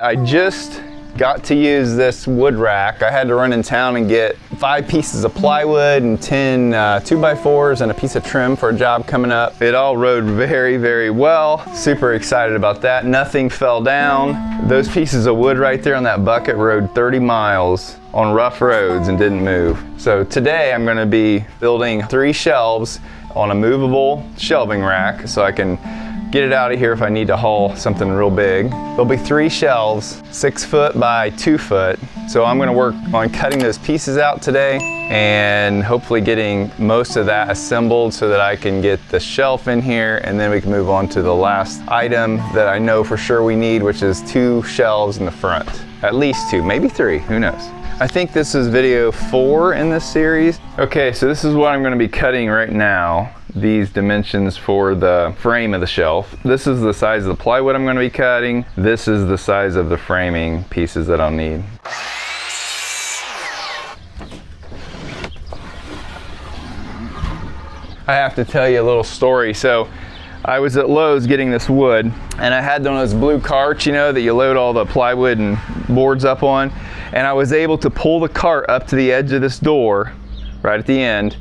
I just got to use this wood rack. I had to run in town and get 5 pieces of plywood and 10 2x4s and a piece of trim for a job coming up. It all rode very, very well. Super excited about that. Nothing fell down. Those pieces of wood right there on that bucket rode 30 miles on rough roads and didn't move. So today I'm going to be building 3 shelves on a movable shelving rack so I can get it out of here if I need to haul something real big. There'll be 3 shelves, 6 foot by 2 foot. So I'm gonna work on cutting those pieces out today and hopefully getting most of that assembled so that I can get the shelf in here, and then we can move on to the last item that I know for sure we need, which is 2 shelves in the front. At least 2, maybe 3, who knows. I think this is video 4 in this series. Okay, so this is what I'm gonna be cutting right now. These dimensions for the frame of the shelf. This is the size of the plywood I'm gonna be cutting. This is the size of the framing pieces that I'll need. I have to tell you a little story. So I was at Lowe's getting this wood, and I had one of those blue carts, you know, that you load all the plywood and boards up on. And I was able to pull the cart up to the edge of this door, right at the end.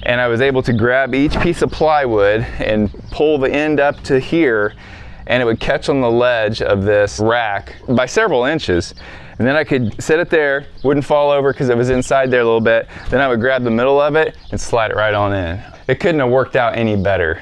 And I was able to grab each piece of plywood and pull the end up to here, and it would catch on the ledge of this rack by several inches. And then I could set it there, wouldn't fall over because it was inside there a little bit. Then I would grab the middle of it and slide it right on in. It couldn't have worked out any better.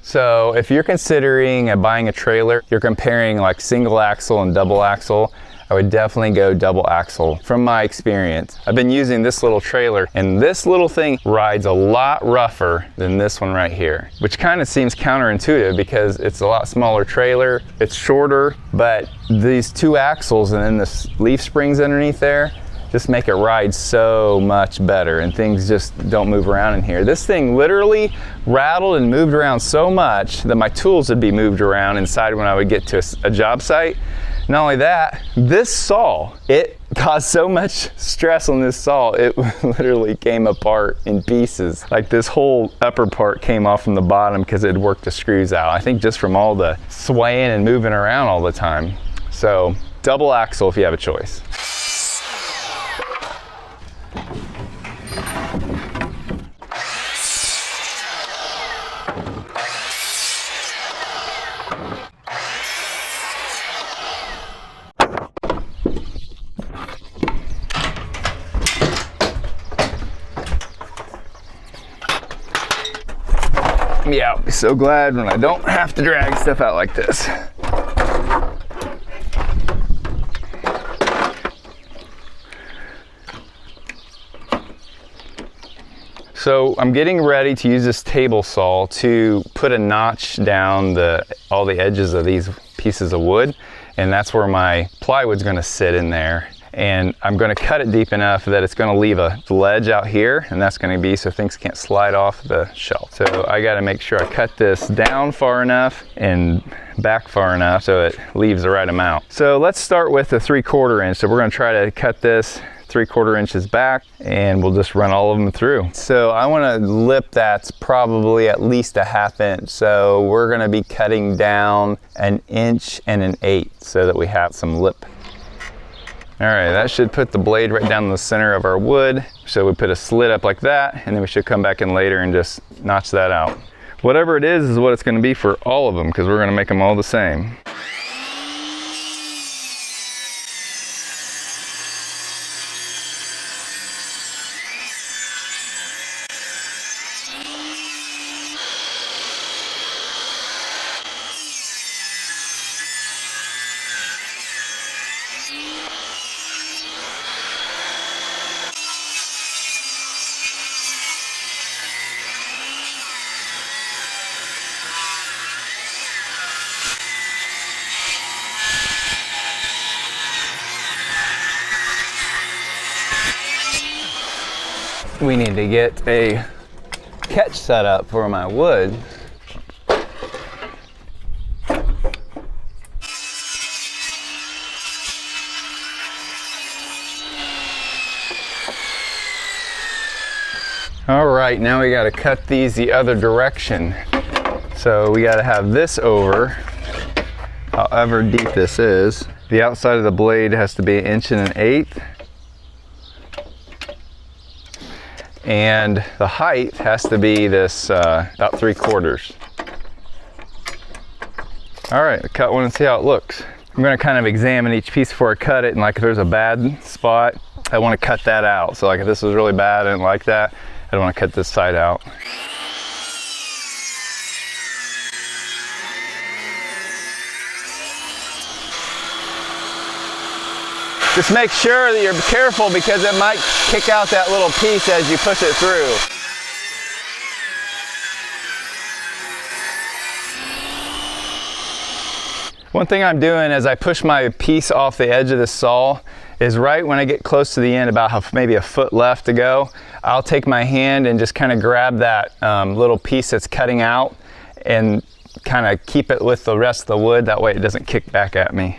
So if you're considering buying a trailer, you're comparing like single axle and double axle, I would definitely go double axle from my experience. I've been using this little trailer, and this little thing rides a lot rougher than this one right here, which kind of seems counterintuitive because it's a lot smaller trailer, it's shorter, but these 2 axles and then the leaf springs underneath there just make it ride so much better, and things just don't move around in here. This thing literally rattled and moved around so much that my tools would be moved around inside when I would get to a job site. Not only that, this saw, it caused so much stress on this saw, it literally came apart in pieces. Like this whole upper part came off from the bottom because it had worked the screws out. I think just from all the swaying and moving around all the time. So double axle if you have a choice. Yeah, I'll be so glad when I don't have to drag stuff out like this. So I'm getting ready to use this table saw to put a notch down all the edges of these pieces of wood, and that's where my plywood's gonna sit in there. And I'm gonna cut it deep enough that it's gonna leave a ledge out here, and that's gonna be so things can't slide off the shelf. So I gotta make sure I cut this down far enough and back far enough so it leaves the right amount. So let's start with the 3/4 inch. So we're gonna try to cut this 3/4 inches back, and we'll just run all of them through. So I want a lip that's probably at least a 1/2 inch. So we're gonna be cutting down 1 inch and 1/8 so that we have some lip. All right, that should put the blade right down the center of our wood. So we put a slit up like that, and then we should come back in later and just notch that out. Whatever it is what it's gonna be for all of them, because we're gonna make them all the same. We need to get a catch set up for my wood. All right, now we got to cut these the other direction. So we got to have this over, however deep this is. The outside of the blade has to be 1 1/8 inches. And the height has to be this about 3/4. All right, cut one and see how it looks. I'm gonna kind of examine each piece before I cut it, and like if there's a bad spot, I wanna cut that out. So like if this was really bad, I didn't like that, I don't wanna cut this side out. Just make sure that you're careful because it might kick out that little piece as you push it through. One thing I'm doing as I push my piece off the edge of the saw is right when I get close to the end, about maybe a foot left to go, I'll take my hand and just kind of grab that little piece that's cutting out and kind of keep it with the rest of the wood. That way it doesn't kick back at me.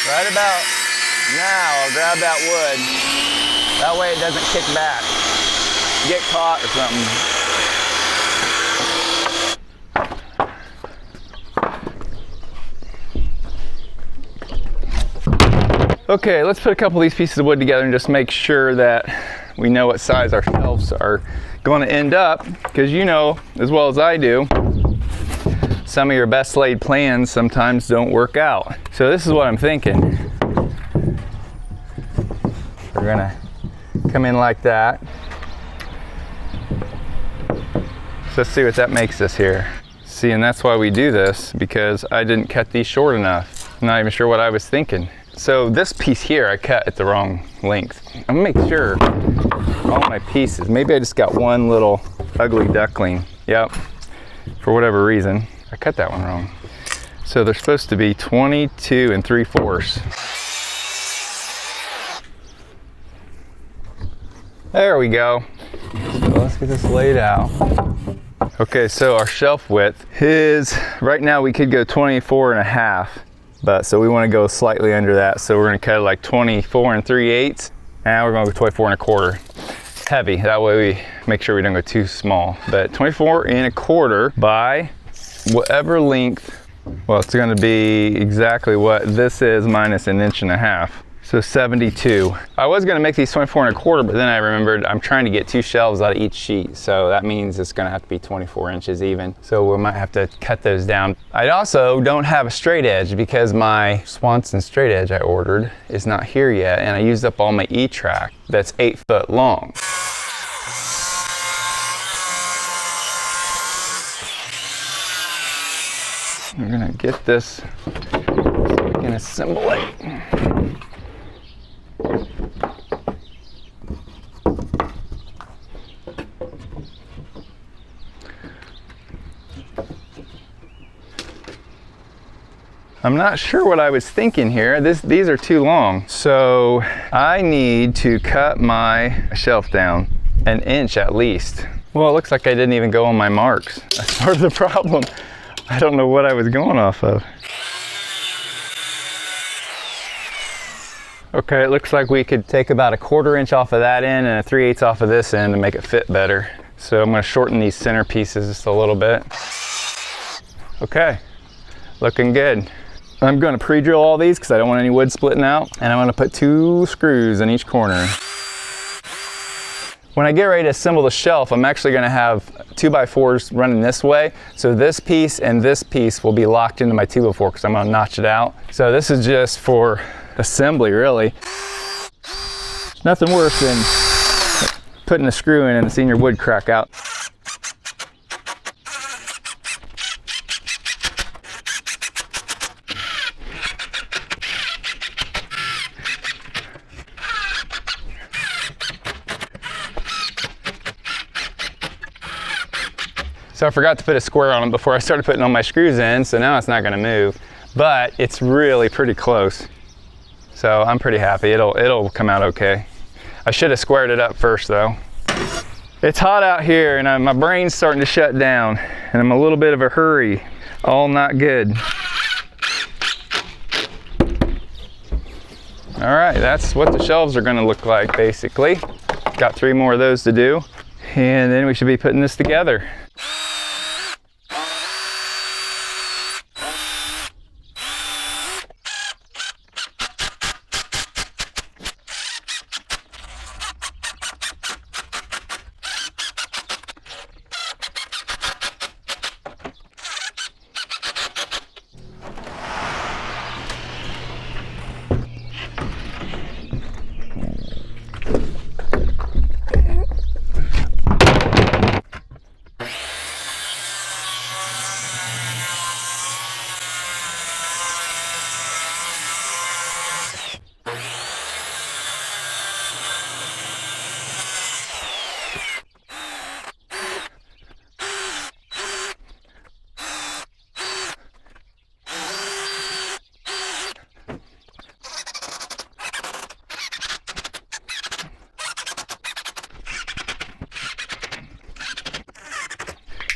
Right about now, I'll grab that wood. That way it doesn't kick back. Get caught or something. Okay, let's put a couple of these pieces of wood together and just make sure that we know what size our shelves are going to end up, because you know as well as I do, some of your best laid plans sometimes don't work out. So this is what I'm thinking. We're gonna come in like that. So let's see what that makes us here. See, and that's why we do this, because I didn't cut these short enough. I'm not even sure what I was thinking. So this piece here I cut at the wrong length. I'm gonna make sure all my pieces, maybe I just got one little ugly duckling. Yep, for whatever reason. I cut that one wrong. So they're supposed to be 22 3/4. There we go. So let's get this laid out. Okay, so our shelf width is, right now we could go 24 1/2, but so we want to go slightly under that. So we're gonna cut it like 24 3/8. Now we're gonna go 24 1/4. Heavy, that way we make sure we don't go too small. But 24 1/4 by whatever length, well, it's going to be exactly what this is minus 1.5 inches. So 72. I was going to make these 24 1/4, but then I remembered I'm trying to get 2 shelves out of each sheet. So that means it's going to have to be 24 inches even. So we might have to cut those down. I also don't have a straight edge because my Swanson straight edge I ordered is not here yet. And I used up all my E-track that's 8 foot long. We're gonna get this so we can assemble it. I'm not sure what I was thinking here. These are too long. So I need to cut my shelf down 1 inch at least. Well, it looks like I didn't even go on my marks. That's part of the problem. I don't know what I was going off of. Okay, it looks like we could take about 1/4 inch off of that end and 3/8 off of this end to make it fit better. So I'm gonna shorten these center pieces just a little bit. Okay, looking good. I'm gonna pre-drill all these because I don't want any wood splitting out, and I'm gonna put 2 screws in each corner. When I get ready to assemble the shelf, I'm actually gonna have 2x4s running this way. So this piece and this piece will be locked into my 2x4 because I'm gonna notch it out. So this is just for assembly, really. Nothing worse than putting a screw in and seeing your wood crack out. So I forgot to put a square on it before I started putting all my screws in, so now it's not gonna move. But it's really pretty close. So I'm pretty happy, it'll come out okay. I should have squared it up first though. It's hot out here and my brain's starting to shut down and I'm a little bit of a hurry. All not good. All right, that's what the shelves are gonna look like basically. Got 3 more of those to do. And then we should be putting this together.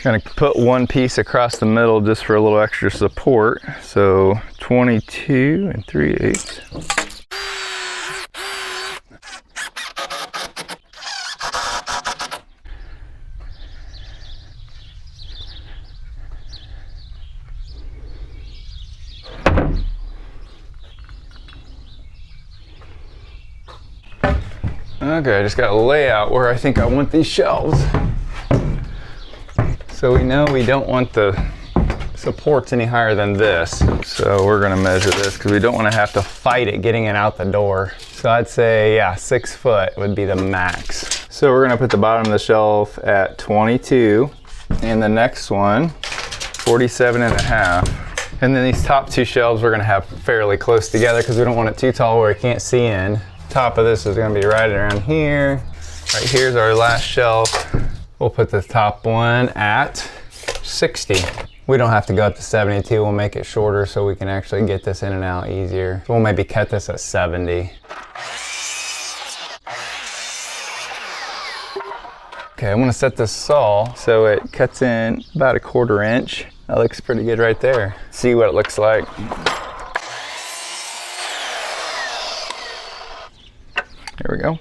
Gonna put one piece across the middle just for a little extra support. So 22 3/8. Okay, I just got a layout where I think I want these shelves. So we know we don't want the supports any higher than this. So we're gonna measure this because we don't want to have to fight it getting it out the door. So I'd say, yeah, 6 foot would be the max. So we're gonna put the bottom of the shelf at 22 and the next one, 47.5. And then these top 2 shelves we're gonna have fairly close together because we don't want it too tall where you can't see in. Top of this is gonna be right around here. Right here's our last shelf. We'll put the top one at 60. We don't have to go up to 72. We'll make it shorter so we can actually get this in and out easier. So we'll maybe cut this at 70. Okay, I'm gonna set this saw so it cuts in about 1/4 inch. That looks pretty good right there. See what it looks like. There we go.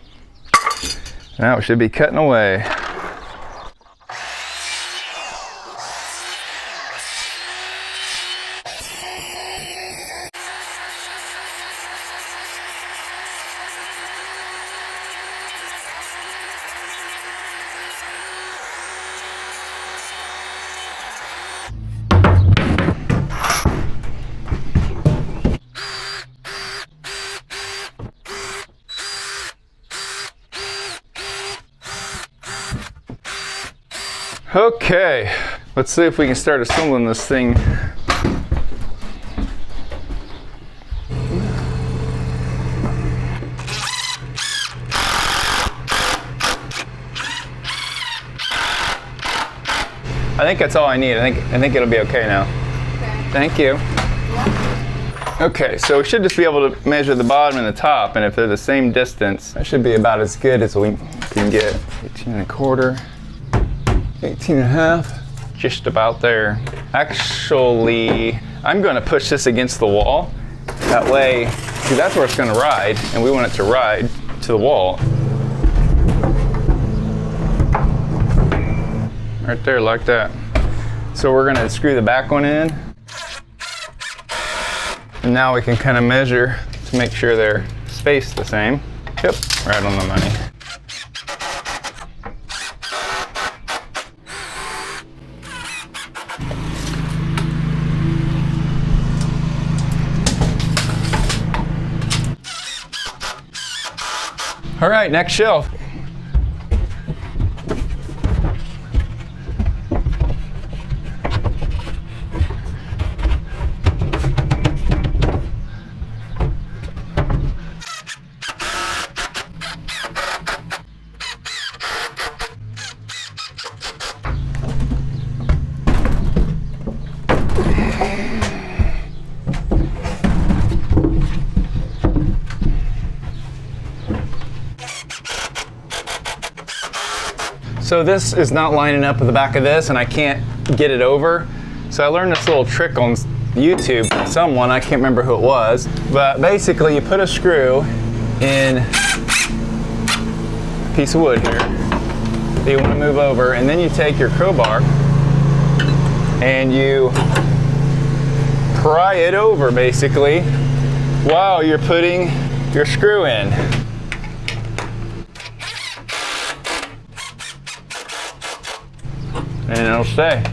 Now it should be cutting away. Okay, let's see if we can start assembling this thing. I think that's all I need. I think it'll be okay now. Okay. Thank you. Okay, so we should just be able to measure the bottom and the top, and if they're the same distance, that should be about as good as we can get. 18 1/4. 18.5, just about there. Actually, I'm going to push this against the wall. That way, see, that's where it's going to ride, and we want it to ride to the wall. Right there, like that. So we're going to screw the back one in. And now we can kind of measure to make sure they're spaced the same. Yep, right on the money. All right, next shelf. So this is not lining up with the back of this, and I can't get it over. So I learned this little trick on YouTube from someone, I can't remember who it was, but basically you put a screw in a piece of wood here, that you want to move over, and then you take your crowbar and you pry it over basically while you're putting your screw in. And it'll stay.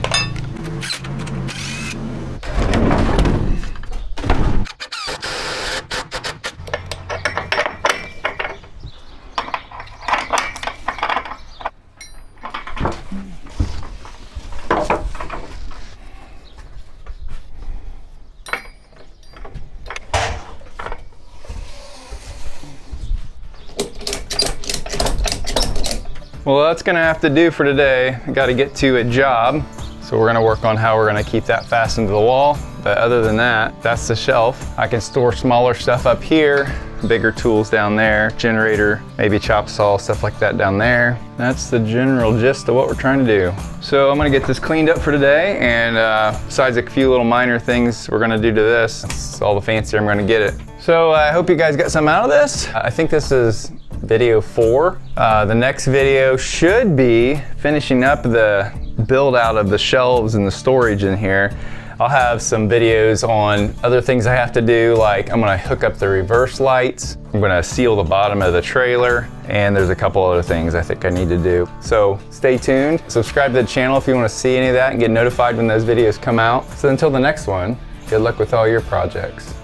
Well, that's gonna have to do for today. I gotta get to a job. So we're gonna work on how we're gonna keep that fastened to the wall. But other than that, that's the shelf. I can store smaller stuff up here, bigger tools down there, generator, maybe chop saw, stuff like that down there. That's the general gist of what we're trying to do. So I'm gonna get this cleaned up for today, and besides a few little minor things we're gonna do to this, that's all the fancier I'm gonna get it. So I hope you guys got something out of this. I think this is video 4. The next video should be finishing up the build out of the shelves and the storage in here. I'll have some videos on other things I have to do, like I'm gonna hook up the reverse lights, I'm gonna seal the bottom of the trailer, and there's a couple other things I think I need to do. So stay tuned, subscribe to the channel if you wanna see any of that and get notified when those videos come out. So until the next one, good luck with all your projects.